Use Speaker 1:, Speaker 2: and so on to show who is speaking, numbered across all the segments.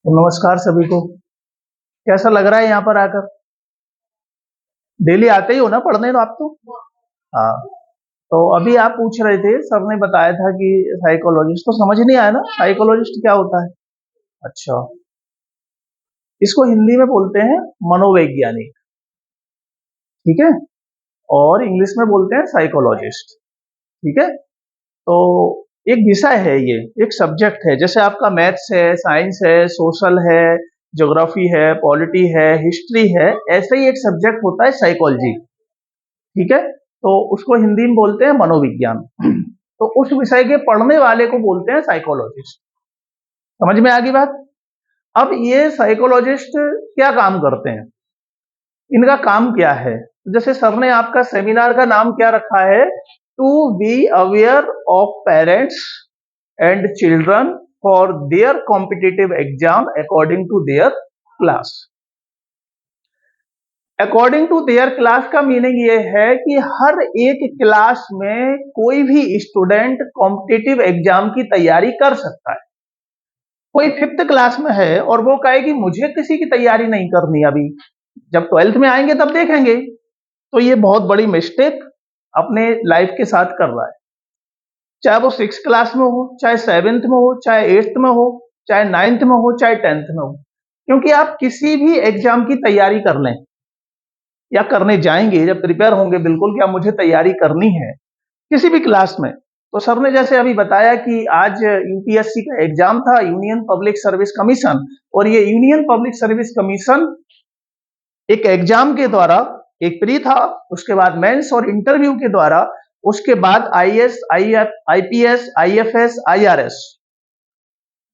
Speaker 1: तो नमस्कार सभी को। कैसा लग रहा है यहाँ पर आकर? डेली आते ही हो ना पढ़ने तो आप तो? हाँ। तो अभी आप पूछ रहे थे, सर ने बताया था कि साइकोलॉजिस्ट, तो समझ नहीं आया ना साइकोलॉजिस्ट क्या होता है? अच्छा, इसको हिंदी में बोलते हैं मनोवैज्ञानिक, ठीक है? और इंग्लिश में बोलते हैं साइकोलॉजिस्ट, ठीक है? तो एक विषय है ये, एक सब्जेक्ट है, जैसे आपका मैथ्स है, साइंस है, सोशल है, ज्योग्राफी है, पॉलिटी है, हिस्ट्री है, ऐसे ही एक सब्जेक्ट होता है साइकोलॉजी, ठीक है? तो उसको हिंदी में बोलते हैं मनोविज्ञान। तो उस विषय के पढ़ने वाले को बोलते हैं साइकोलॉजिस्ट। समझ में आ गई बात? अब ये साइकोलॉजिस्ट क्या काम करते हैं, इनका काम क्या है? जैसे सर ने आपका सेमिनार का नाम क्या रखा है, to be aware of parents and children for their competitive exam according to their class. According to their class का मीनिंग ये है कि हर एक क्लास में कोई भी स्टूडेंट कॉम्पिटिटिव एग्जाम की तैयारी कर सकता है। कोई फिफ्थ क्लास में है और वो कहे कि मुझे किसी की तैयारी नहीं करनी, अभी जब 12th में आएंगे तब देखेंगे, तो ये बहुत बड़ी मिस्टेक अपने लाइफ के साथ कर रहा है। चाहे वो 6 क्लास में हो, चाहे 7th में हो, चाहे 8th में हो, चाहे 9th में हो, चाहे 10th में हो, क्योंकि आप किसी भी एग्जाम की तैयारी कर लें या करने जाएंगे, जब प्रिपेयर होंगे बिल्कुल क्या मुझे तैयारी करनी है किसी भी क्लास में, तो सर ने जैसे अभी बताया कि आज यूपीएससी का एग्जाम था, यूनियन पब्लिक सर्विस कमीशन, और ये यूनियन पब्लिक सर्विस कमीशन एक एग्जाम के द्वारा, एक प्री था, उसके बाद मेंस और इंटरव्यू के द्वारा, उसके बाद आईएएस, आईपीएस, आईएफएस, आईआरएस,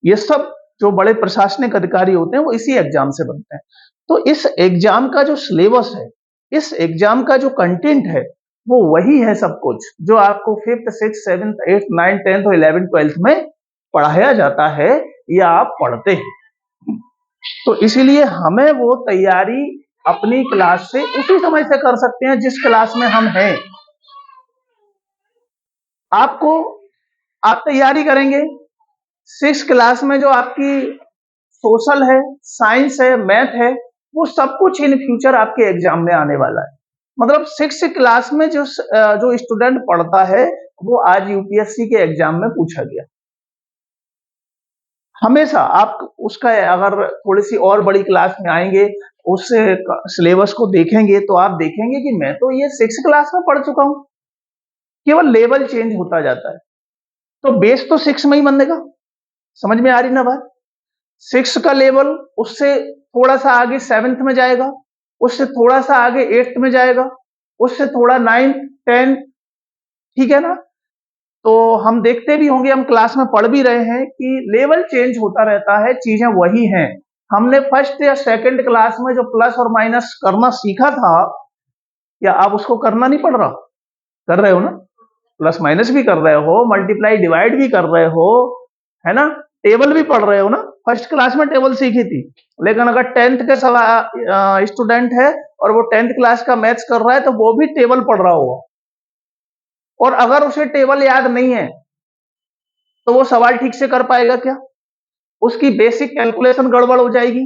Speaker 1: ये सब जो बड़े प्रशासनिक अधिकारी होते हैं वो इसी एग्जाम से बनते हैं। तो इस एग्जाम का जो सिलेबस है, इस एग्जाम का जो कंटेंट है, वो वही है सब कुछ जो आपको 5th, 6th, 7th, 8th, 9th, 10th और 11th, 12th में पढ़ाया जाता है या आप पढ़ते हैं। तो इसीलिए हमें वो तैयारी अपनी क्लास से उसी समय से कर सकते हैं जिस क्लास में हम हैं। आपको, आप तैयारी करेंगे 6 क्लास में, जो आपकी सोशल है, साइंस है, मैथ है, वो सब कुछ इन फ्यूचर आपके एग्जाम में आने वाला है। मतलब 6 क्लास में जो स्टूडेंट पढ़ता है वो आज यूपीएससी के एग्जाम में पूछा गया। हमेशा आप उसका अगर थोड़ी सी और बड़ी क्लास में आएंगे, उस सिलेबस को देखेंगे, तो आप देखेंगे कि मैं तो ये 6 क्लास में पढ़ चुका हूं, केवल लेवल चेंज होता जाता है। तो बेस तो 6 में ही बनेगा। समझ में आ रही ना बात? 6 का लेवल, उससे थोड़ा सा आगे 7th में जाएगा, उससे थोड़ा सा आगे 8th में जाएगा, उससे थोड़ा 9th, 10th, ठीक है ना? तो हम देखते भी होंगे, हम क्लास में पढ़ भी रहे हैं कि लेवल चेंज होता रहता है, चीजें वही हैं। हमने फर्स्ट या सेकंड क्लास में जो प्लस और माइनस करना सीखा था, या आप उसको करना नहीं पड़ रहा? कर रहे हो ना? प्लस माइनस भी कर रहे हो, मल्टीप्लाई डिवाइड भी कर रहे हो, है ना? टेबल भी पढ़ रहे हो ना? फर्स्ट क्लास में टेबल सीखी थी। लेकिन अगर 10th के स्टूडेंट है और वो 10th क्लास का मैथ्स कर रहा है, तो वो भी टेबल पढ़ रहा होगा, और अगर उसे टेबल याद नहीं है तो वो सवाल ठीक से कर पाएगा क्या? उसकी बेसिक कैलकुलेशन गड़बड़ हो जाएगी।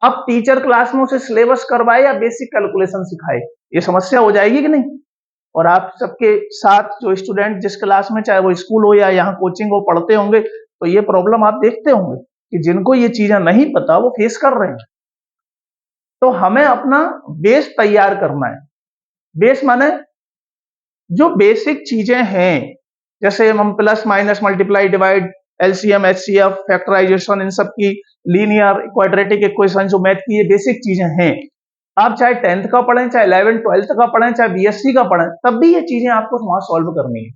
Speaker 1: अब टीचर क्लास में उसे सिलेबस करवाए या बेसिक कैलकुलेशन सिखाए, ये समस्या हो जाएगी कि नहीं? और आप सबके साथ जो स्टूडेंट जिस क्लास में, चाहे वो स्कूल हो या यहाँ कोचिंग हो, पढ़ते होंगे, तो ये प्रॉब्लम आप देखते होंगे कि जिनको ये चीजें नहीं पता वो फेस कर रहे हैं। तो हमें अपना बेस तैयार करना है। बेस माने जो बेसिक चीजें हैं, जैसे हम plus minus multiply divide, LCM, HCF, factorisation, इन सब की, लीनियर क्वाड्रेटिक इक्वेशन, जो मैथ की ये बेसिक चीजें हैं, आप चाहे 10th का पढ़ें, चाहे 11th 12th का पढ़ें, चाहे बीएससी का पढ़ें, तब भी ये चीजें आपको वहां सॉल्व करनी है।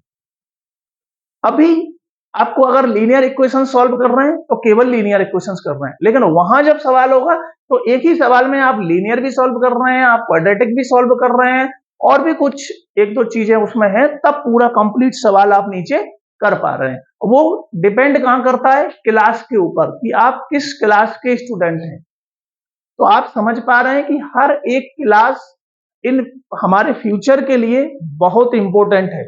Speaker 1: अभी आपको अगर लीनियर इक्वेशन सॉल्व कर रहे हैं तो केवल लीनियर इक्वेशंस कर रहे हैं, लेकिन वहां जब सवाल होगा तो एक ही सवाल में आप लीनियर भी सॉल्व कर रहे हैं, आप क्वाड्रेटिक भी सॉल्व कर रहे हैं, और भी कुछ एक दो चीजें उसमें है, तब पूरा कंप्लीट सवाल आप नीचे कर पा रहे हैं। वो डिपेंड कहां करता है? क्लास के ऊपर, कि आप किस क्लास के स्टूडेंट हैं। तो आप समझ पा रहे हैं कि हर एक क्लास इन हमारे फ्यूचर के लिए बहुत इंपॉर्टेंट है।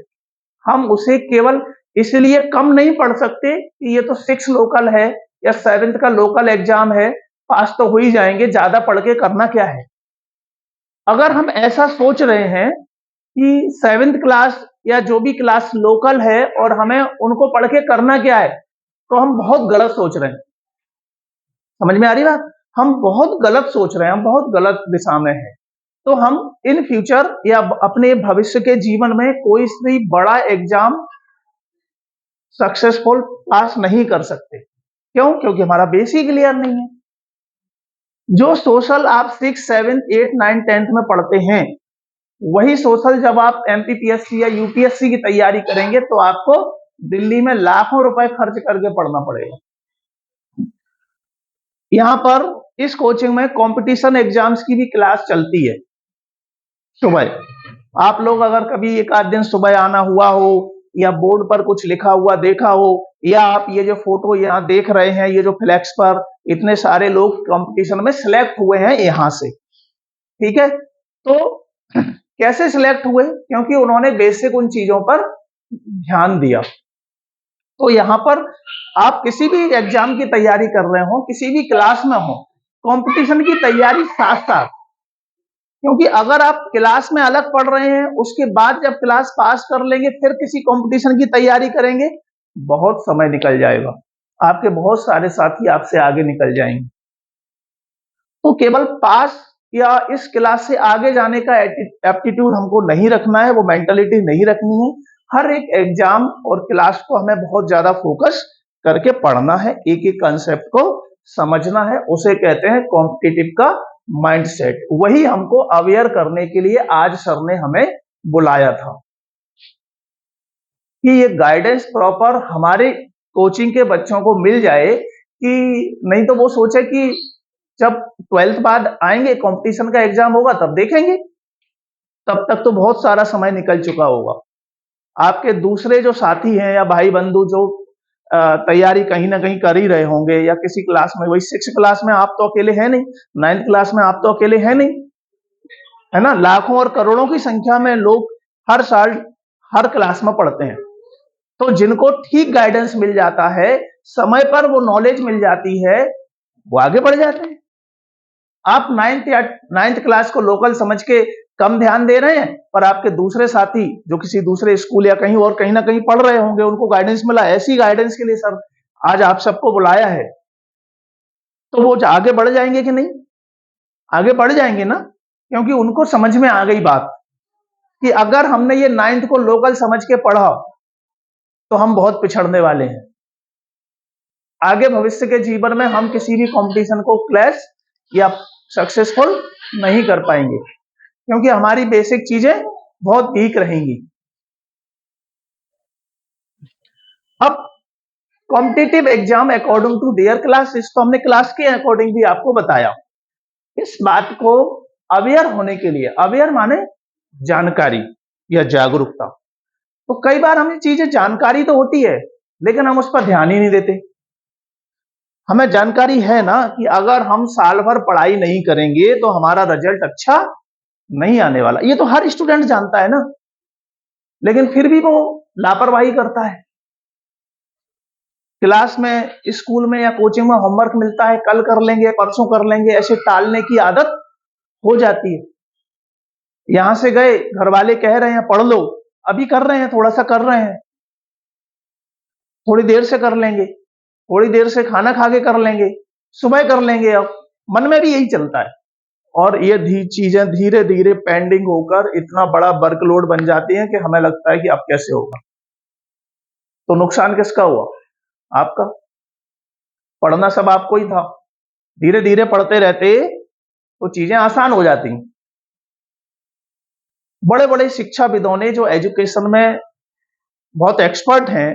Speaker 1: हम उसे केवल इसलिए कम नहीं पढ़ सकते कि ये तो 6 लोकल है, या 7th का लोकल एग्जाम है, पास तो हो ही जाएंगे, ज्यादा पढ़ के करना क्या है। अगर हम ऐसा सोच रहे हैं कि 7th क्लास या जो भी क्लास लोकल है और हमें उनको पढ़ के करना क्या है, तो हम बहुत गलत सोच रहे हैं। समझ में आ रही बात? हम बहुत गलत सोच रहे हैं, हम बहुत गलत दिशा में हैं। तो हम इन फ्यूचर या अपने भविष्य के जीवन में कोई भी बड़ा एग्जाम सक्सेसफुल पास नहीं कर सकते। क्यों? क्योंकि हमारा बेस ही क्लियर नहीं है। जो सोशल आप 6, 7, 8, 9, 10th में पढ़ते हैं, वही सोशल जब आप एमपीपीएससी या यूपीएससी की तैयारी करेंगे तो आपको दिल्ली में लाखों रुपए खर्च करके पढ़ना पड़ेगा। यहाँ पर इस कोचिंग में कंपटीशन एग्जाम्स की भी क्लास चलती है सुबह। आप लोग अगर कभी एक आध दिन सुबह आना हुआ हो या बोर्ड पर कुछ लिखा हुआ देखा हो, या आप ये जो फोटो यहाँ देख रहे हैं, ये जो फ्लैक्स पर इतने सारे लोग कंपटीशन में सिलेक्ट हुए हैं यहाँ से, ठीक है। तो कैसे सिलेक्ट हुए? क्योंकि उन्होंने बेसिक उन चीजों पर ध्यान दिया। तो यहाँ पर आप किसी भी एग्जाम की तैयारी कर रहे हो, किसी भी क्लास में हो, कंपटीशन की तैयारी साथ साथ, क्योंकि अगर आप क्लास में अलग पढ़ रहे हैं, उसके बाद जब क्लास पास कर लेंगे फिर किसी कंपटीशन की तैयारी करेंगे, बहुत समय निकल जाएगा, आपके बहुत सारे साथी आपसे आगे निकल जाएंगे। तो केवल पास या इस क्लास से आगे जाने का एप्टीट्यूड हमको नहीं रखना है, वो मेंटालिटी नहीं रखनी है। हर एक एग्जाम और क्लास को हमें बहुत ज्यादा फोकस करके पढ़ना है, एक एक कंसेप्ट को समझना है, उसे कहते हैं कॉम्पिटिटिव का माइंडसेट। वही हमको अवेयर करने के लिए आज सर ने हमें बुलाया था कि ये गाइडेंस प्रॉपर हमारे कोचिंग के बच्चों को मिल जाए, कि नहीं तो वो सोचे कि जब 12th बाद आएंगे, कंपटीशन का एग्जाम होगा तब देखेंगे, तब तक तो बहुत सारा समय निकल चुका होगा। आपके दूसरे जो साथी हैं या भाई बंधु जो तैयारी कहीं ना कहीं कर ही रहे होंगे, या किसी क्लास में, वही 6 क्लास में आप तो अकेले हैं नहीं, 9th क्लास में आप तो अकेले हैं नहीं, है ना। लाखों और करोड़ों की संख्या में लोग हर साल हर क्लास में पढ़ते हैं। तो जिनको ठीक गाइडेंस मिल जाता है, समय पर वो नॉलेज मिल जाती है, वो आगे बढ़ जाते हैं। आप 9th क्लास को लोकल समझ के कम ध्यान दे रहे हैं, पर आपके दूसरे साथी जो किसी दूसरे स्कूल या कहीं और कहीं ना कहीं पढ़ रहे होंगे, उनको गाइडेंस मिला। ऐसी गाइडेंस के लिए सर आज आप सबको बुलाया है, तो वो आगे बढ़ जाएंगे कि नहीं? आगे बढ़ जाएंगे ना, क्योंकि उनको समझ में आ गई बात कि अगर हमने ये 9th को लोकल समझ के पढ़ा तो हम बहुत पिछड़ने वाले हैं। आगे भविष्य के जीवन में हम किसी भी कंपटीशन को क्लैश या सक्सेसफुल नहीं कर पाएंगे, क्योंकि हमारी बेसिक चीजें बहुत वीक रहेंगी। अब competitive exam according to their class, तो हमने क्लास के अकॉर्डिंग भी आपको बताया। इस बात को अवेयर होने के लिए, अवेयर माने जानकारी या जागरूकता, तो कई बार हमें चीजें जानकारी तो होती है लेकिन हम उस पर ध्यान ही नहीं देते। हमें जानकारी है ना कि अगर हम साल भर पढ़ाई नहीं करेंगे तो हमारा रिजल्ट अच्छा नहीं आने वाला, ये तो हर स्टूडेंट जानता है ना, लेकिन फिर भी वो लापरवाही करता है। क्लास में, स्कूल में या कोचिंग में होमवर्क मिलता है, कल कर लेंगे, परसों कर लेंगे, ऐसे टालने की आदत हो जाती है। यहां से गए, घर वाले कह रहे हैं पढ़ लो, अभी कर रहे हैं, थोड़ा सा कर रहे हैं, थोड़ी देर से कर लेंगे, थोड़ी देर से खाना खा के कर लेंगे, सुबह कर लेंगे। अब मन में भी यही चलता है, और ये चीजें धीरे धीरे पेंडिंग होकर इतना बड़ा वर्कलोड बन जाती है कि हमें लगता है कि अब कैसे होगा। तो नुकसान किसका हुआ? आपका। पढ़ना सब आपको ही था। धीरे धीरे पढ़ते रहते तो चीजें आसान हो जाती। बड़े बड़े शिक्षाविदों ने, जो एजुकेशन में बहुत एक्सपर्ट हैं,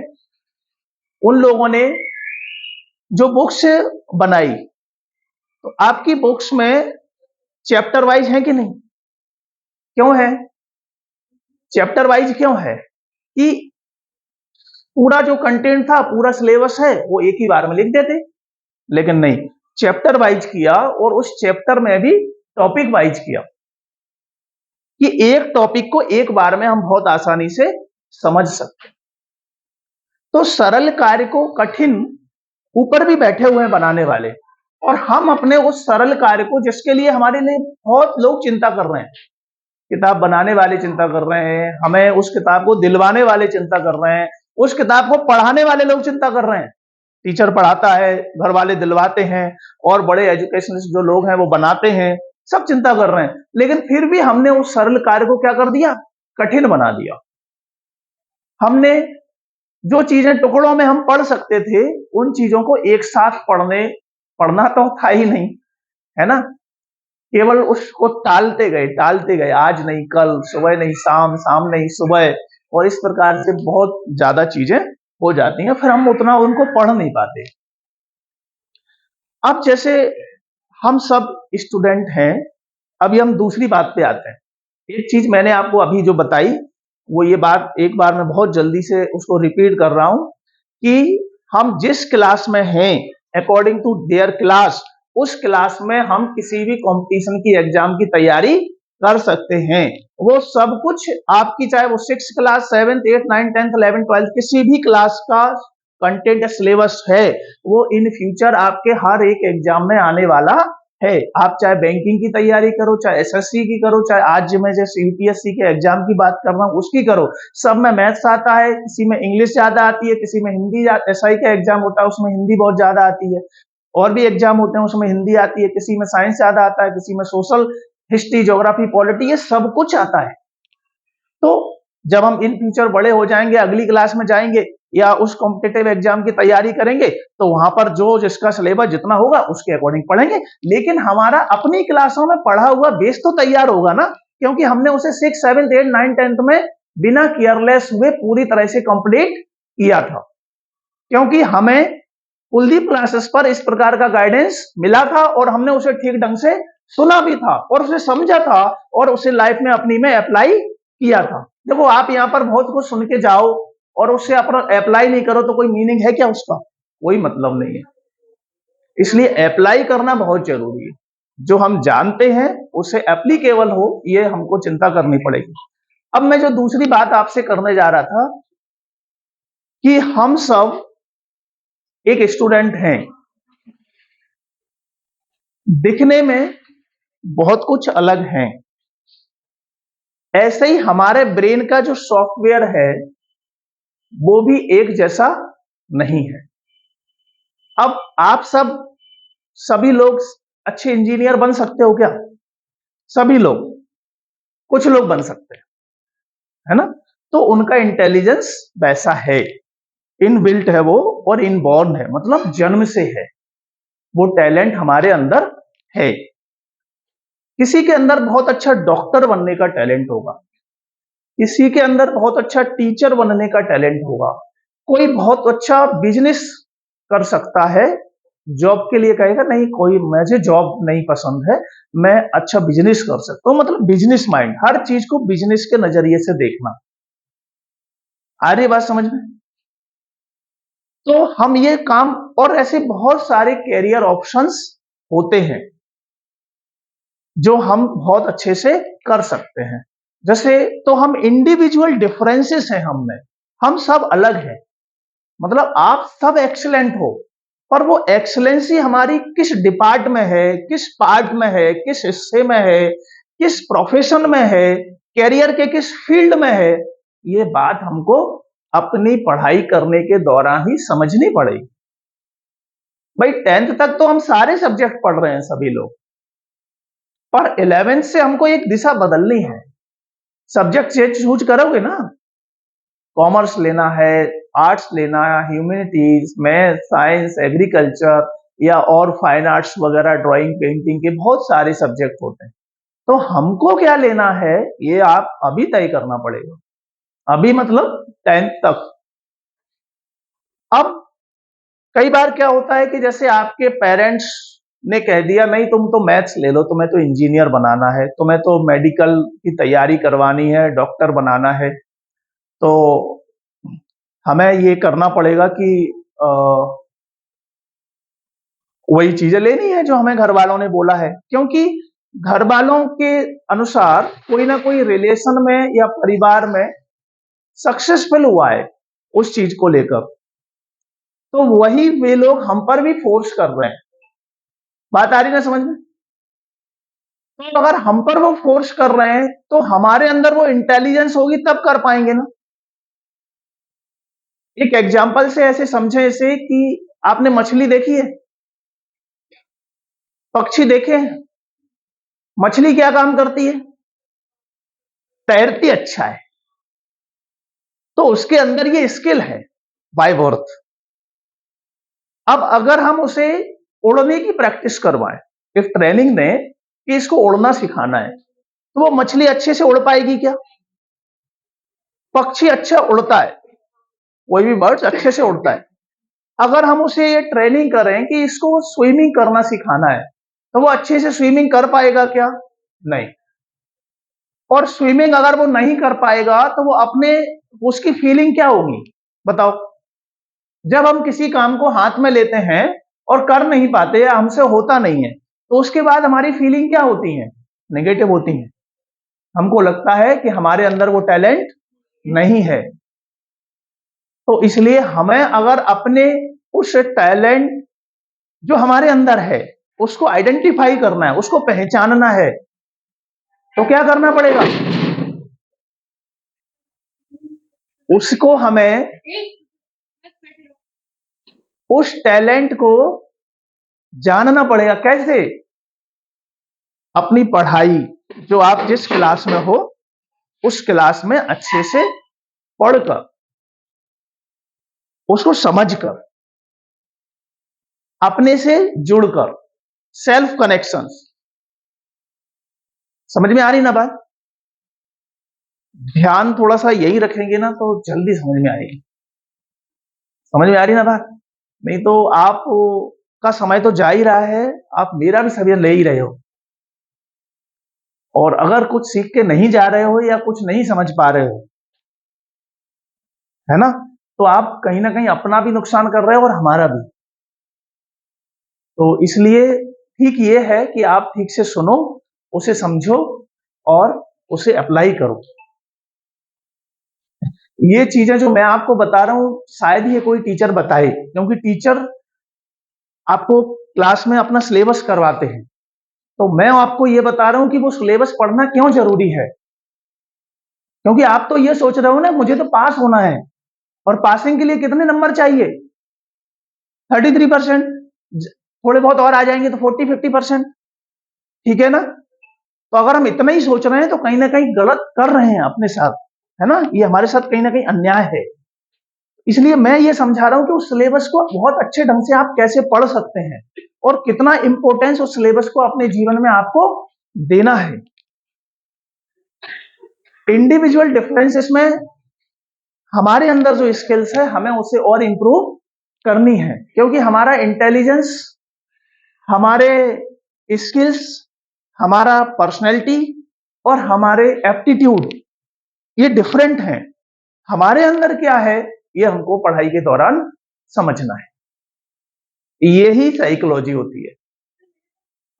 Speaker 1: उन लोगों ने जो बुक्स बनाई, तो आपकी बुक्स में चैप्टर वाइज है कि नहीं? क्यों है? चैप्टर वाइज क्यों है? कि पूरा जो कंटेंट था, पूरा सिलेबस है, वो एक ही बार में लिख देते, लेकिन नहीं, चैप्टर वाइज किया, और उस चैप्टर में भी टॉपिक वाइज किया कि एक टॉपिक को एक बार में हम बहुत आसानी से समझ सकते। तो सरल कार्य को कठिन ऊपर भी बैठे हुए हैं बनाने वाले, और हम अपने उस सरल कार्य को, जिसके लिए हमारे लिए बहुत लोग चिंता कर रहे हैं, किताब बनाने वाले चिंता कर रहे हैं, हमें उस किताब को दिलवाने वाले चिंता कर रहे हैं, उस किताब को पढ़ाने वाले लोग चिंता कर रहे हैं। टीचर पढ़ाता है, घर वाले दिलवाते हैं, और बड़े एजुकेशनिस्ट जो लोग हैं वो बनाते हैं, सब चिंता कर रहे हैं। लेकिन फिर भी हमने उस सरल कार्य को क्या कर दिया, कठिन बना दिया। हमने जो चीजें टुकड़ों में हम पढ़ सकते थे, उन चीजों को एक साथ पढ़ना तो था ही नहीं, है ना। केवल उसको टालते गए, आज नहीं कल, सुबह नहीं शाम, शाम नहीं सुबह, और इस प्रकार से बहुत ज्यादा चीजें हो जाती हैं, फिर हम उतना उनको पढ़ नहीं पाते। अब जैसे हम सब स्टूडेंट हैं, अभी हम दूसरी बात पे आते हैं। एक चीज मैंने आपको अभी जो बताई, वो ये बात एक बार मैं बहुत जल्दी से उसको रिपीट कर रहा हूं, कि हम जिस क्लास में हैं, अकॉर्डिंग टू देयर क्लास, उस क्लास में हम किसी भी कंपटीशन की एग्जाम की तैयारी कर सकते हैं। वो सब कुछ आपकी, चाहे वो 6 class, 7th 8th 9th 10th 11th 12th किसी भी क्लास का कंटेंट या सिलेबस है, वो इन फ्यूचर आपके हर एक एग्जाम में आने वाला है। आप चाहे बैंकिंग की तैयारी करो, चाहे एसएससी की करो, चाहे आज मैं जैसे यूपीएससी के एग्जाम की बात कर रहा हूं उसकी करो, सब में मैथ्स आता है, किसी में इंग्लिश ज्यादा आती है, किसी में हिंदी, एसआई का एग्जाम होता है उसमें हिंदी बहुत ज्यादा आती है, और भी एग्जाम होते हैं उसमें हिंदी आती है, किसी में साइंस ज्यादा आता है, किसी में सोशल, हिस्ट्री, ज्योग्राफी, पॉलिटी, ये सब कुछ आता है। तो जब हम इन फ्यूचर बड़े हो जाएंगे, अगली क्लास में जाएंगे या उस कॉम्पिटेटिव एग्जाम की तैयारी करेंगे, तो वहां पर जो जिसका सिलेबस जितना होगा उसके अकॉर्डिंग पढ़ेंगे, लेकिन हमारा अपनी क्लासों में पढ़ा हुआ बेस तो तैयार होगा ना, क्योंकि हमने उसे 6 7 8 9 10th में बिना केयरलेस हुए पूरी तरह से कंप्लीट किया था, क्योंकि हमें कुलदीप क्लासेस पर इस प्रकार का गाइडेंस मिला था, और हमने उसे ठीक ढंग से सुना भी था, और उसे समझा था, और उसे लाइफ में अपनी में अप्लाई किया था। देखो, आप यहां पर बहुत कुछ सुन के जाओ और उससे अपना अप्लाई नहीं करो, तो कोई मीनिंग है क्या उसका? कोई मतलब नहीं है। इसलिए अप्लाई करना बहुत जरूरी है। जो हम जानते हैं उसे एप्लीकेबल हो, ये हमको चिंता करनी पड़ेगी। अब मैं जो दूसरी बात आपसे करने जा रहा था, कि हम सब एक स्टूडेंट हैं, दिखने में बहुत कुछ अलग हैं, ऐसे ही हमारे ब्रेन का जो सॉफ्टवेयर है वो भी एक जैसा नहीं है। अब आप सभी लोग अच्छे इंजीनियर बन सकते हो क्या? सभी लोग? कुछ लोग बन सकते हैं, है ना। तो उनका इंटेलिजेंस वैसा है, इनबिल्ट है वो, और इनबॉर्न है, मतलब जन्म से है, वो टैलेंट हमारे अंदर है। किसी के अंदर बहुत अच्छा डॉक्टर बनने का टैलेंट होगा, किसी के अंदर बहुत अच्छा टीचर बनने का टैलेंट होगा, कोई बहुत अच्छा बिजनेस कर सकता है, जॉब के लिए कहेगा नहीं, कोई मुझे जॉब नहीं पसंद है, मैं अच्छा बिजनेस कर सकता हूं, मतलब बिजनेस माइंड, हर चीज को बिजनेस के नजरिए से देखना। आ रही बात समझ में? तो हम ये काम, और ऐसे बहुत सारे कैरियर ऑप्शंस होते हैं जो हम बहुत अच्छे से कर सकते हैं। जैसे, तो हम इंडिविजुअल डिफरेंसेस हैं हम में, हम सब अलग हैं, मतलब आप सब एक्सीलेंट हो, पर वो एक्सीलेंसी हमारी किस डिपार्ट में है, किस पार्ट में है, किस हिस्से में है, किस प्रोफेशन में है, कैरियर के किस फील्ड में है, ये बात हमको अपनी पढ़ाई करने के दौरान ही समझनी पड़ेगी। भाई 10th तक तो हम सारे सब्जेक्ट पढ़ रहे हैं सभी लोग, पर 11th से हमको एक दिशा बदलनी है। सब्जेक्ट चूज करोगे ना, कॉमर्स लेना है, आर्ट्स लेना है, ह्यूमैनिटीज, मैथ, साइंस, एग्रीकल्चर, या और फाइन आर्ट्स वगैरह, ड्राइंग, पेंटिंग के बहुत सारे सब्जेक्ट होते हैं। तो हमको क्या लेना है, ये आप अभी तय करना पड़ेगा, अभी मतलब 10th तक। अब कई बार क्या होता है कि जैसे आपके पेरेंट्स ने कह दिया नहीं, तुम तो मैथ्स ले लो, तुम्हें तो इंजीनियर बनाना है, तुम्हें तो मेडिकल की तैयारी करवानी है, डॉक्टर बनाना है, तो हमें ये करना पड़ेगा कि अ, वही चीजें लेनी है जो हमें घर वालों ने बोला है, क्योंकि घर वालों के अनुसार कोई ना कोई रिलेशन में या परिवार में सक्सेसफुल हुआ है उस चीज को लेकर, तो वही वे लोग हम पर भी फोर्स कर रहे हैं। बात आ रही ना समझ में? तो अगर हम पर वो फोर्स कर रहे हैं तो हमारे अंदर वो इंटेलिजेंस होगी तब कर पाएंगे ना। एक एग्जांपल से ऐसे समझे, ऐसे कि आपने मछली देखी है, पक्षी देखे हैं? मछली क्या काम करती है? तैरती अच्छा है, तो उसके अंदर ये स्किल है बाय बर्थ। अब अगर हम उसे उड़ने की प्रैक्टिस करवाएं, एक ट्रेनिंग दें कि इसको उड़ना सिखाना है, तो वो मछली अच्छे से उड़ पाएगी क्या? पक्षी अच्छा उड़ता है, कोई भी बर्ड अच्छे से उड़ता है। अगर हम उसे ये ट्रेनिंग करें कि इसको स्विमिंग करना सिखाना है, तो वो अच्छे से स्विमिंग कर पाएगा क्या? नहीं। और स्विमिंग अगर वो नहीं कर पाएगा तो वो अपने, उसकी फीलिंग क्या होगी बताओ? जब हम किसी काम को हाथ में लेते हैं और कर नहीं पाते या हमसे होता नहीं है, तो उसके बाद हमारी फीलिंग क्या होती है? नेगेटिव होती है। हमको लगता है कि हमारे अंदर वो टैलेंट नहीं है। तो इसलिए हमें अगर अपने उस टैलेंट जो हमारे अंदर है उसको आइडेंटिफाई करना है, उसको पहचानना है, तो क्या करना पड़ेगा? उसको हमें, उस टैलेंट को जानना पड़ेगा। कैसे? अपनी पढ़ाई, जो आप जिस क्लास में हो उस क्लास में अच्छे से पढ़कर, उसको समझकर, अपने से जुड़कर, सेल्फ कनेक्शंस। समझ में आ रही ना बात? ध्यान थोड़ा सा यही रखेंगे ना तो जल्दी समझ में आएगी। समझ में आ रही ना बात? नहीं तो आप का समय तो जा ही रहा है, आप मेरा भी समय ले ही रहे हो। और अगर कुछ सीख के नहीं जा रहे हो या कुछ नहीं समझ पा रहे हो, है ना, तो आप कहीं ना कहीं अपना भी नुकसान कर रहे हो और हमारा भी। तो इसलिए ठीक ये है कि आप ठीक से सुनो, उसे समझो और उसे अप्लाई करो। ये चीजें जो मैं आपको बता रहा हूं शायद ये कोई टीचर बताए, क्योंकि टीचर आपको क्लास में अपना सिलेबस करवाते हैं। तो मैं आपको ये बता रहा हूं कि वो सिलेबस पढ़ना क्यों जरूरी है। क्योंकि आप तो ये सोच रहे हो ना मुझे तो पास होना है, और पासिंग के लिए कितने नंबर चाहिए? 33%। थोड़े बहुत और आ जाएंगे तो 40-50%। ठीक है ना? तो अगर हम इतना ही सोच रहे हैं तो कहीं ना कहीं गलत कर रहे हैं अपने साथ, है ना, ये हमारे साथ कहीं ना कहीं अन्याय है। इसलिए मैं ये समझा रहा हूं कि उस सिलेबस को बहुत अच्छे ढंग से आप कैसे पढ़ सकते हैं और कितना इंपॉर्टेंस उस सिलेबस को अपने जीवन में आपको देना है। इंडिविजुअल डिफरेंसेस में हमारे अंदर जो स्किल्स है हमें उसे और इंप्रूव करनी है, क्योंकि हमारा इंटेलिजेंस, हमारे स्किल्स, हमारा पर्सनैलिटी और हमारे एप्टीट्यूड ये डिफरेंट हैं। हमारे अंदर क्या है ये हमको पढ़ाई के दौरान समझना है। यही साइकोलॉजी होती है।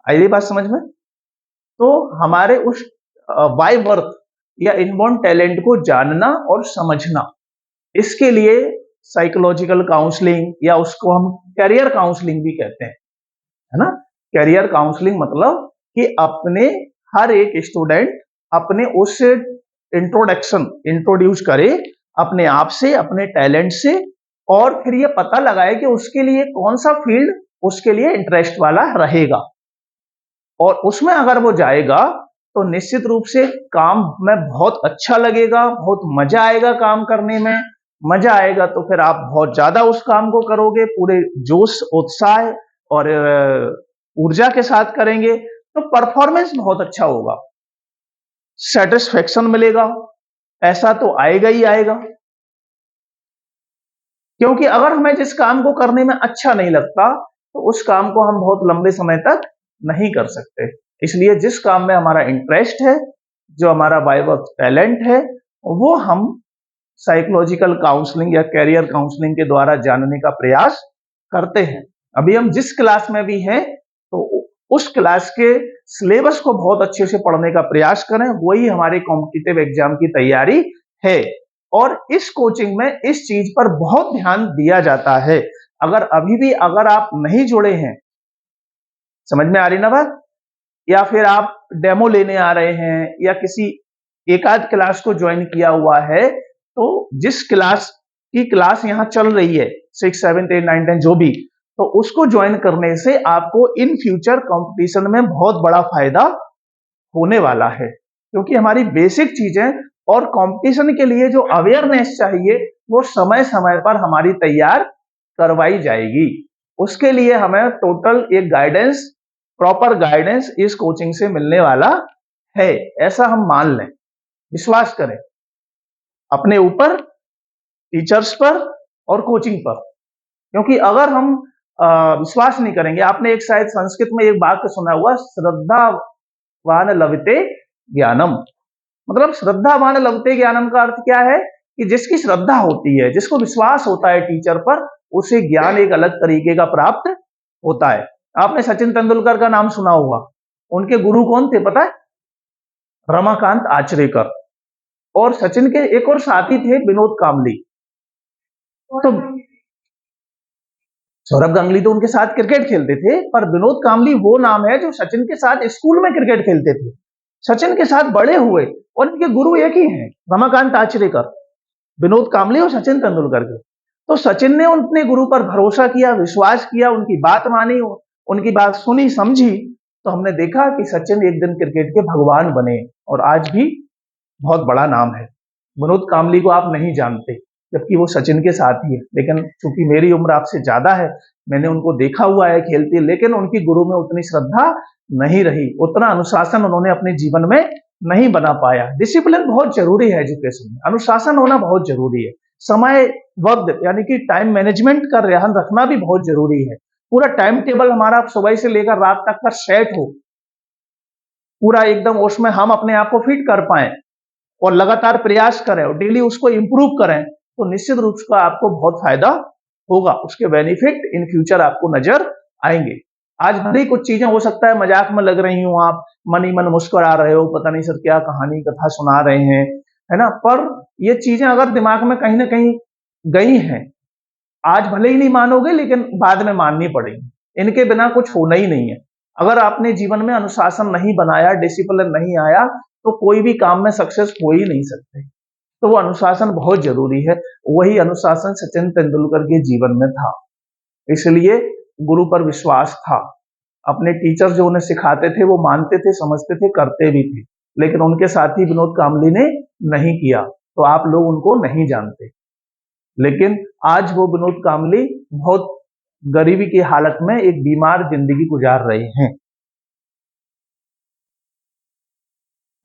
Speaker 1: आई बात समझ में? तो हमारे उस बाय बर्थ या इनबॉर्न टैलेंट को जानना और समझना, इसके लिए साइकोलॉजिकल काउंसलिंग या उसको हम करियर काउंसलिंग भी कहते हैं, है ना। करियर काउंसलिंग मतलब कि अपने हर एक स्टूडेंट अपने उस इंट्रोड्यूस करे अपने आप से, अपने टैलेंट से, और फिर ये पता लगाए कि उसके लिए कौन सा फील्ड उसके लिए इंटरेस्ट वाला रहेगा, और उसमें अगर वो जाएगा तो निश्चित रूप से काम में बहुत अच्छा लगेगा, बहुत मजा आएगा काम करने में। मजा आएगा तो फिर आप बहुत ज्यादा उस काम को करोगे, पूरे जोश, उत्साह और ऊर्जा के साथ करेंगे, तो परफॉर्मेंस बहुत अच्छा होगा, सेटिस्फेक्शन मिलेगा, ऐसा तो आएगा ही आएगा। क्योंकि अगर हमें जिस काम को करने में अच्छा नहीं लगता तो उस काम को हम बहुत लंबे समय तक नहीं कर सकते। इसलिए जिस काम में हमारा इंटरेस्ट है, जो हमारा बाय बर्थ टैलेंट है, वो हम साइकोलॉजिकल काउंसलिंग या कैरियर काउंसलिंग के द्वारा जानने का प्रयास करते हैं। अभी हम जिस क्लास में भी हैं तो उस क्लास के सिलेबस को बहुत अच्छे से पढ़ने का प्रयास करें, वही हमारे कॉम्पिटिटिव एग्जाम की तैयारी है। और इस कोचिंग में इस चीज पर बहुत ध्यान दिया जाता है। अगर अभी भी अगर आप नहीं जुड़े हैं, समझ में आ रही ना बात, या फिर आप डेमो लेने आ रहे हैं या किसी एक आध क्लास को ज्वाइन किया हुआ है, तो जिस क्लास यहाँ चल रही है 6, 7, 8, 9, 10 जो भी, तो उसको ज्वाइन करने से आपको इन फ्यूचर कंपटीशन में बहुत बड़ा फायदा होने वाला है, क्योंकि हमारी बेसिक चीजें और कंपटीशन के लिए जो अवेयरनेस चाहिए वो समय समय पर हमारी तैयार करवाई जाएगी। उसके लिए हमें टोटल एक गाइडेंस, प्रॉपर गाइडेंस इस कोचिंग से मिलने वाला है, ऐसा हम मान लें, विश्वास करें अपने ऊपर, टीचर्स पर और कोचिंग पर। क्योंकि अगर हम विश्वास नहीं करेंगे, आपने एक शायद संस्कृत में एक वाक्य सुना हुआ, श्रद्धावान लभते ज्ञानम, मतलब श्रद्धावान लभते ज्ञानम का अर्थ क्या है कि जिसकी श्रद्धा होती है, जिसको विश्वास होता है टीचर पर, उसे ज्ञान एक अलग तरीके का प्राप्त होता है। आपने सचिन तेंदुलकर का नाम सुना होगा, उनके गुरु कौन थे पता है? रमाकांत आचरेकर। और सचिन के एक और साथी थे विनोद कांबली। तो सौरभ गांगुली तो उनके साथ क्रिकेट खेलते थे, पर विनोद कांबली वो नाम है जो सचिन के साथ स्कूल में क्रिकेट खेलते थे, सचिन के साथ बड़े हुए, और इनके गुरु एक ही हैं, रमाकांत आचरेकर, विनोद कांबली और सचिन तेंदुलकर के। तो सचिन ने अपने गुरु पर भरोसा किया, विश्वास किया, उनकी बात मानी, उनकी बात सुनी समझी, तो हमने देखा कि सचिन एक दिन क्रिकेट के भगवान बने और आज भी बहुत बड़ा नाम है। विनोद कांबली को आप नहीं जानते, जबकि वो सचिन के साथ ही है, लेकिन चूंकि मेरी उम्र आपसे ज्यादा है, मैंने उनको देखा हुआ है खेलते, लेकिन उनकी गुरु में उतनी श्रद्धा नहीं रही, उतना अनुशासन उन्होंने अपने जीवन में नहीं बना पाया। डिसिप्लिन बहुत जरूरी है एजुकेशन में, अनुशासन होना बहुत जरूरी है, समय वक्त यानी कि टाइम मैनेजमेंट का ध्यान रखना भी बहुत जरूरी है। पूरा टाइम टेबल हमारा सुबह से लेकर रात तक का सेट हो, पूरा एकदम उसमें हम अपने आप को फिट कर पाए और लगातार प्रयास करें और डेली उसको इंप्रूव करें, तो निश्चित रूप से आपको बहुत फायदा होगा, उसके बेनिफिट इन फ्यूचर आपको नजर आएंगे। आज भले ही कुछ चीजें हो सकता है मजाक में लग रही हूं, आप मन ही मन मुस्कुरा रहे हो, पता नहीं सर क्या कहानी कथा सुना रहे हैं, है ना, पर ये चीजें अगर दिमाग में कहीं ना कहीं गई हैं, आज भले ही नहीं मानोगे लेकिन बाद में माननी पड़ेगी, इनके बिना कुछ होना ही नहीं है। अगर आपने जीवन में अनुशासन नहीं बनाया, डिसिप्लिन नहीं आया, तो कोई भी काम में सक्सेस हो ही नहीं सकते। तो वो अनुशासन बहुत जरूरी है, वही अनुशासन सचिन तेंदुलकर के जीवन में था, इसलिए गुरु पर विश्वास था, अपने टीचर जो उन्हें सिखाते थे वो मानते थे, समझते थे, करते भी थे, लेकिन उनके साथी विनोद कांबली ने नहीं किया, तो आप लोग उनको नहीं जानते। लेकिन आज वो विनोद कांबली बहुत गरीबी की हालत में एक बीमार जिंदगी गुजार रहे हैं।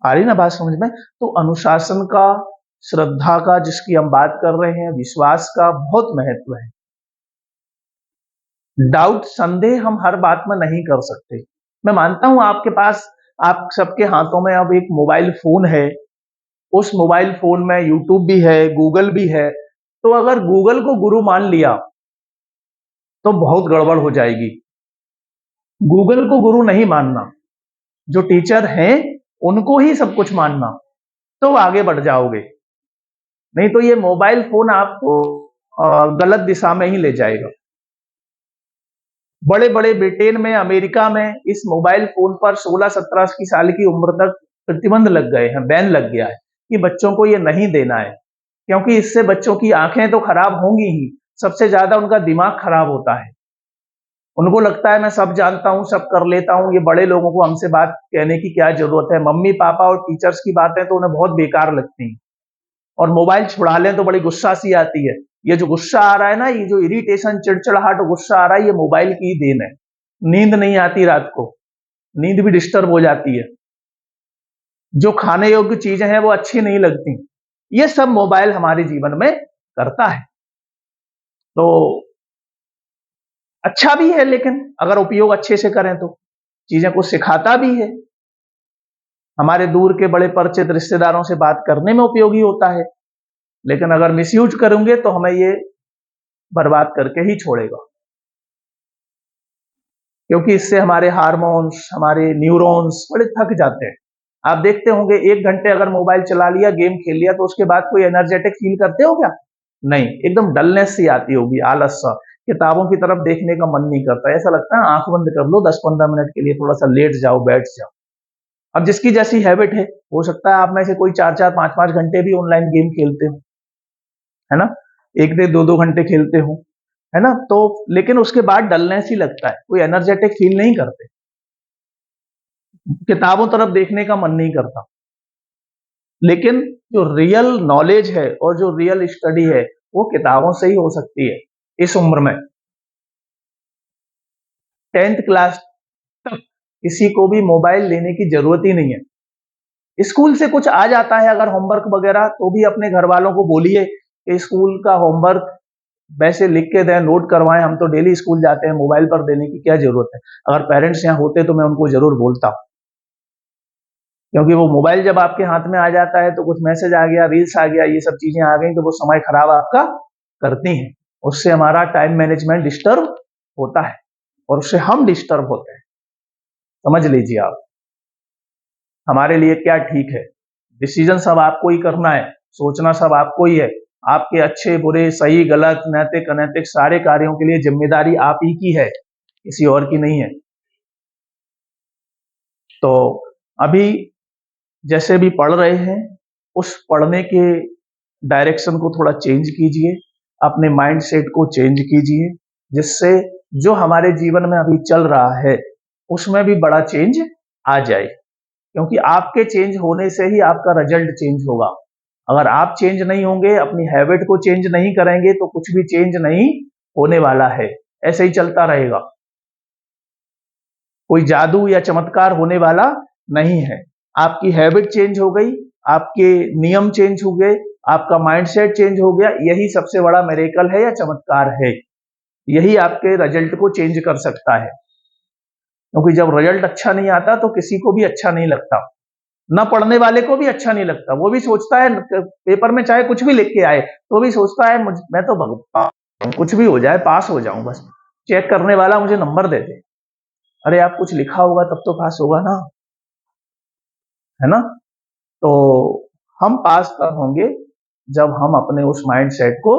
Speaker 1: आ रही ना बात समझ में? तो अनुशासन का, श्रद्धा का, जिसकी हम बात कर रहे हैं, विश्वास का बहुत महत्व है। डाउट, संदेह हम हर बात में नहीं कर सकते। मैं मानता हूं आपके पास, आप सबके हाथों में अब एक मोबाइल फोन है, उस मोबाइल फोन में यूट्यूब भी है, गूगल भी है, तो अगर गूगल को गुरु मान लिया तो बहुत गड़बड़ हो जाएगी। गूगल को गुरु नहीं मानना, जो टीचर हैं उनको ही सब कुछ मानना, तो आगे बढ़ जाओगे, नहीं तो ये मोबाइल फोन आपको गलत दिशा में ही ले जाएगा। बड़े बड़े ब्रिटेन में, अमेरिका में इस मोबाइल फोन पर 16-17 की साल की उम्र तक प्रतिबंध लग गए हैं, बैन लग गया है कि बच्चों को ये नहीं देना है, क्योंकि इससे बच्चों की आंखें तो खराब होंगी ही, सबसे ज्यादा उनका दिमाग खराब होता है। उनको लगता है मैं सब जानता हूं, सब कर लेता हूं, ये बड़े लोगों को हमसे बात कहने की क्या जरूरत है, मम्मी पापा और टीचर्स की बातें तो उन्हें बहुत बेकार लगती हैं, और मोबाइल छुड़ा लें तो बड़ी गुस्सा सी आती है। ये जो गुस्सा आ रहा है ना, ये जो इरिटेशन, चिड़चिड़ाहट, गुस्सा आ रहा है, ये मोबाइल की ही देन है। नींद नहीं आती रात को, नींद भी डिस्टर्ब हो जाती है, जो खाने योग्य चीजें हैं वो अच्छी नहीं लगती, ये सब मोबाइल हमारे जीवन में करता है। तो अच्छा भी है, लेकिन अगर उपयोग अच्छे से करें तो चीजें को सिखाता भी है, हमारे दूर के बड़े परिचित रिश्तेदारों से बात करने में उपयोगी होता है, लेकिन अगर मिसयूज करेंगे तो हमें ये बर्बाद करके ही छोड़ेगा, क्योंकि इससे हमारे हार्मोन्स, हमारे न्यूरॉन्स बड़े थक जाते हैं। आप देखते होंगे 1 घंटे अगर मोबाइल चला लिया, गेम खेल लिया, तो उसके बाद कोई एनर्जेटिक फील करते हो क्या? नहीं, एकदम डलनेस सी आती होगी, आलस सा, किताबों की तरफ देखने का मन नहीं करता, ऐसा लगता है आंख बंद कर लो 10-15 मिनट के लिए, थोड़ा सा लेट जाओ, बैठ जाओ। अब जिसकी जैसी हैबिट है, हो सकता है आप में से कोई 4-4 5-5 घंटे भी ऑनलाइन गेम खेलते हो, है ना, एक से 2-2 घंटे खेलते हो, है ना, तो लेकिन उसके बाद डलनेस ही लगता है, कोई एनर्जेटिक फील नहीं करते, किताबों तरफ देखने का मन नहीं करता। लेकिन जो रियल नॉलेज है और जो रियल स्टडी है वो किताबों से ही हो सकती है। इस उम्र में 10th क्लास तक किसी को भी मोबाइल लेने की जरूरत ही नहीं है। स्कूल से कुछ आ जाता है अगर होमवर्क वगैरह, तो भी अपने घर वालों को बोलिए कि स्कूल का होमवर्क वैसे लिख के दें, नोट करवाएं, हम तो डेली स्कूल जाते हैं, मोबाइल पर देने की क्या जरूरत है। अगर पेरेंट्स यहाँ होते तो मैं उनको जरूर बोलता, क्योंकि वो मोबाइल जब आपके हाथ में आ जाता है तो कुछ मैसेज आ गया, रील्स आ गया, ये सब चीजें आ गई तो वो समय खराब आपका करती हैं। उससे हमारा टाइम मैनेजमेंट डिस्टर्ब होता है और उससे हम डिस्टर्ब होते हैं। समझ लीजिए आप, हमारे लिए क्या ठीक है, डिसीजन सब आपको ही करना है, सोचना सब आपको ही है। आपके अच्छे बुरे, सही गलत, नैतिक अनैतिक सारे कार्यों के लिए जिम्मेदारी आप ही की है, किसी और की नहीं है। तो अभी जैसे भी पढ़ रहे हैं, उस पढ़ने के डायरेक्शन को थोड़ा चेंज कीजिए, अपने माइंड सेट को चेंज कीजिए, जिससे जो हमारे जीवन में अभी चल रहा है उसमें भी बड़ा चेंज आ जाए। क्योंकि आपके चेंज होने से ही आपका रिजल्ट चेंज होगा। अगर आप चेंज नहीं होंगे, अपनी हैबिट को चेंज नहीं करेंगे, तो कुछ भी चेंज नहीं होने वाला है, ऐसे ही चलता रहेगा। कोई जादू या चमत्कार होने वाला नहीं है। आपकी हैबिट चेंज हो गई, आपके नियम चेंज हो गए, आपका माइंडसेट चेंज हो गया, यही सबसे बड़ा मिरेकल है या चमत्कार है। यही आपके रिजल्ट को चेंज कर सकता है। क्योंकि जब रिजल्ट अच्छा नहीं आता तो किसी को भी अच्छा नहीं लगता, न पढ़ने वाले को भी अच्छा नहीं लगता। वो भी सोचता है पेपर में चाहे कुछ भी लिख के आए तो भी सोचता है मैं तो कुछ भी हो जाए, पास हो जाऊं बस, चेक करने वाला मुझे नंबर दे दे। अरे आप कुछ लिखा होगा तब तो पास होगा ना, है ना। तो हम पास तब होंगे जब हम अपने उस माइंड सेट को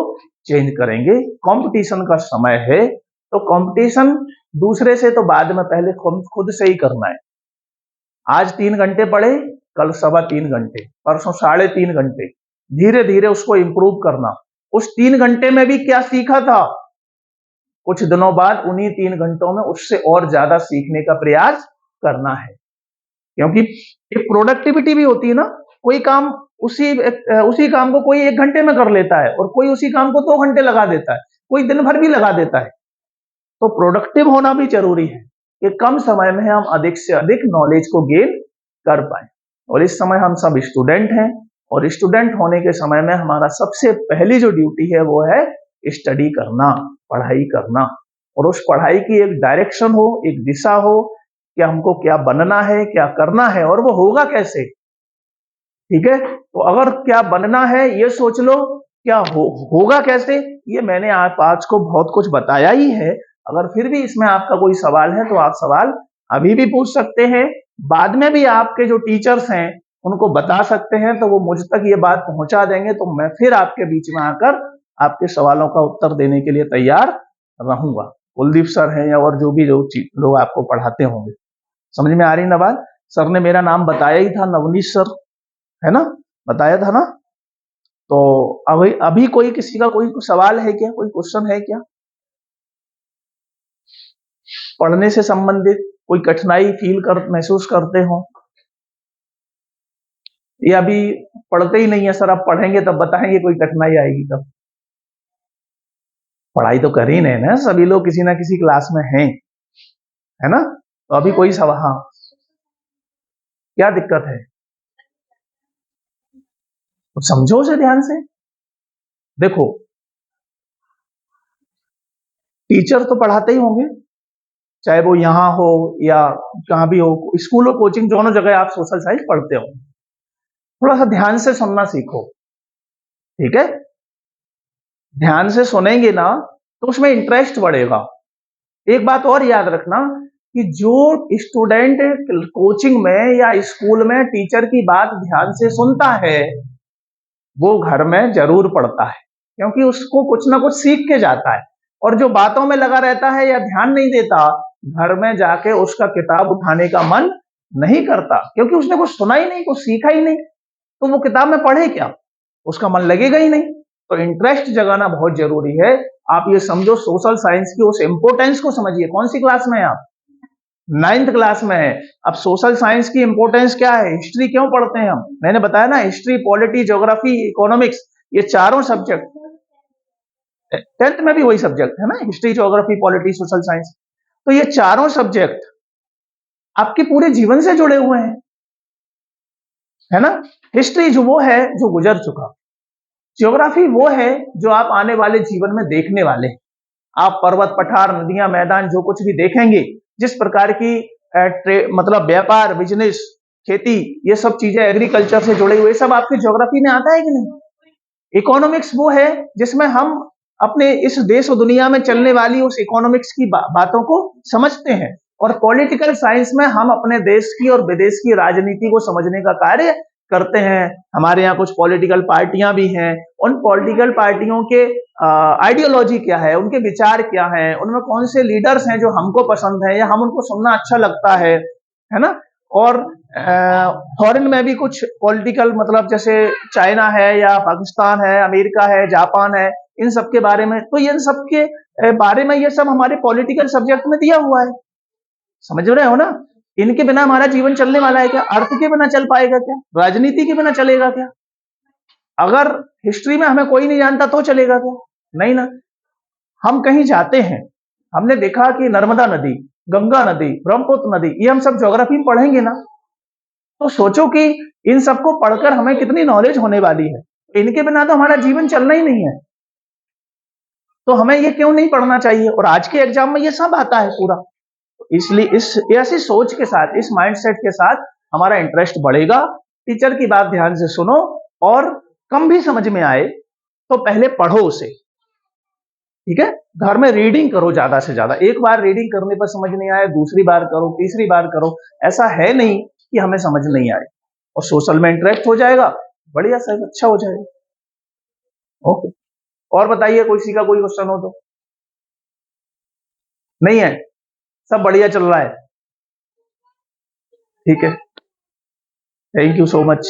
Speaker 1: चेंज करेंगे। कंपटीशन का समय है तो कंपटीशन दूसरे से तो बाद में, पहले खुद से ही करना है। आज 3 घंटे पढ़े, कल 3.25 घंटे, परसों 3.5 घंटे, धीरे धीरे उसको इंप्रूव करना। उस 3 घंटे में भी क्या सीखा था, कुछ दिनों बाद उन्हीं 3 घंटों में उससे और ज्यादा सीखने का प्रयास करना है। क्योंकि एक प्रोडक्टिविटी भी होती है ना, कोई काम उसी काम को कोई 1 घंटे में कर लेता है और कोई उसी काम को 2 घंटे लगा देता है, कोई दिन भर भी लगा देता है। तो प्रोडक्टिव होना भी जरूरी है कि कम समय में हम अधिक से अधिक नॉलेज को गेन कर पाए। और इस समय हम सब स्टूडेंट हैं और स्टूडेंट होने के समय में हमारा सबसे पहली जो ड्यूटी है वो है स्टडी करना, पढ़ाई करना। और उस पढ़ाई की एक डायरेक्शन हो, एक दिशा हो कि हमको क्या बनना है, क्या करना है और वो होगा कैसे। ठीक है, तो अगर क्या बनना है ये सोच लो, क्या होगा कैसे, ये मैंने आप आज को बहुत कुछ बताया ही है। अगर फिर भी इसमें आपका कोई सवाल है तो आप सवाल अभी भी पूछ सकते हैं। बाद में भी आपके जो टीचर्स हैं उनको बता सकते हैं, तो वो मुझ तक ये बात पहुंचा देंगे, तो मैं फिर आपके बीच में आकर आपके सवालों का उत्तर देने के लिए तैयार रहूंगा। कुलदीप सर हैं या और जो भी लोग आपको पढ़ाते होंगे। समझ में आ रही ना बात। सर ने मेरा नाम बताया ही था, नवनीत सर, है ना, बताया था ना। तो अभी अभी कोई किसी का कोई सवाल है क्या, कोई क्वेश्चन है क्या, पढ़ने से संबंधित कोई कठिनाई महसूस करते हो, या अभी पढ़ते ही नहीं है सर, अब पढ़ेंगे तब बताएंगे, कोई कठिनाई आएगी तब। पढ़ाई तो कर ही नहीं ना सभी लोग, किसी ना किसी क्लास में हैं, है ना। तो अभी कोई सवाल, हाँ, क्या दिक्कत है, तो समझो उसे ध्यान से। देखो, टीचर तो पढ़ाते ही होंगे, चाहे वो यहाँ हो या कहाँ भी हो, स्कूल और कोचिंग दोनों जगह आप सोशल साइंस पढ़ते हो। थोड़ा सा ध्यान से सुनना सीखो, ठीक है। ध्यान से सुनेंगे ना तो उसमें इंटरेस्ट बढ़ेगा। एक बात और याद रखना कि जो स्टूडेंट कोचिंग में या स्कूल में टीचर की बात ध्यान से सुनता है वो घर में जरूर पढ़ता है, क्योंकि उसको कुछ ना कुछ सीख के जाता है। और जो बातों में लगा रहता है या ध्यान नहीं देता, घर में जाके उसका किताब उठाने का मन नहीं करता, क्योंकि उसने कुछ सुना ही नहीं, कुछ सीखा ही नहीं, तो वो किताब में पढ़े क्या, उसका मन लगेगा ही नहीं। तो इंटरेस्ट जगाना बहुत जरूरी है। आप ये समझो, सोशल साइंस की उस इंपोर्टेंस को समझिए। कौन सी क्लास में है आप? 9th क्लास में है। अब सोशल साइंस की इंपोर्टेंस क्या है, हिस्ट्री क्यों पढ़ते हैं हम? मैंने बताया ना, हिस्ट्री, पॉलिटी, ज्योग्राफी, इकोनॉमिक्स, ये चारों सब्जेक्ट 10th में भी वही सब्जेक्ट है ना, history, geography, polity, social science. तो ये चारों सब्जेक्ट आपके पूरे जीवन से जुड़े हुए हैं, है ना। हिस्ट्री जो वो है जो गुजर चुका, ज्योग्राफी वो है जो आप आने वाले जीवन में देखने वाले हैं। आप पर्वत, पठार, नदियां, मैदान जो कुछ भी देखेंगे, जिस प्रकार की मतलब व्यापार, बिजनेस, खेती, ये सब चीजें एग्रीकल्चर से जुड़े हुए, सब आपकी ज्योग्राफी में आता है कि नहीं। इकोनॉमिक्स वो है जिसमें हम अपने इस देश और दुनिया में चलने वाली उस इकोनॉमिक्स की बातों को समझते हैं। और पॉलिटिकल साइंस में हम अपने देश की और विदेश की राजनीति को समझने का कार्य करते हैं। हमारे यहाँ कुछ पॉलिटिकल पार्टियां भी हैं, उन पॉलिटिकल पार्टियों के आइडियोलॉजी क्या है, उनके विचार क्या है, उनमें कौन से लीडर्स हैं जो हमको पसंद है या हम उनको सुनना अच्छा लगता है ना। और फॉरेन में भी कुछ पॉलिटिकल, मतलब जैसे चाइना है या पाकिस्तान है, अमेरिका है, जापान है, इन सब के बारे में, तो इन सब के बारे में ये सब हमारे पॉलिटिकल सब्जेक्ट में दिया हुआ है। समझ रहे हो ना। इनके बिना हमारा जीवन चलने वाला है क्या? अर्थ के बिना चल पाएगा क्या? राजनीति के बिना चलेगा क्या? अगर हिस्ट्री में हमें कोई नहीं जानता तो चलेगा क्या? नहीं ना। हम कहीं जाते हैं, हमने देखा कि नर्मदा नदी, गंगा नदी, ब्रह्मपुत्र नदी, ये हम सब ज्योग्राफी में पढ़ेंगे ना। तो सोचो कि इन सबको पढ़कर हमें कितनी नॉलेज होने वाली है। इनके बिना तो हमारा जीवन चलना ही नहीं है। तो हमें ये क्यों नहीं पढ़ना चाहिए? और आज के एग्जाम में ये सब आता है पूरा। इसलिए इस ऐसी सोच के साथ, इस माइंडसेट के साथ हमारा इंटरेस्ट बढ़ेगा। टीचर की बात ध्यान से सुनो, और कम भी समझ में आए तो पहले पढ़ो उसे, ठीक है। घर में रीडिंग करो ज्यादा से ज्यादा। एक बार रीडिंग करने पर समझ नहीं आया, दूसरी बार करो, तीसरी बार करो। ऐसा है नहीं कि हमें समझ नहीं आए, और सोशल में इंटरेस्ट हो जाएगा, बढ़िया सर, अच्छा हो जाएगा। ओके, और बताइए किसी का कोई क्वेश्चन हो तो? नहीं है, सब बढ़िया चल रहा है, ठीक है। Thank you so much.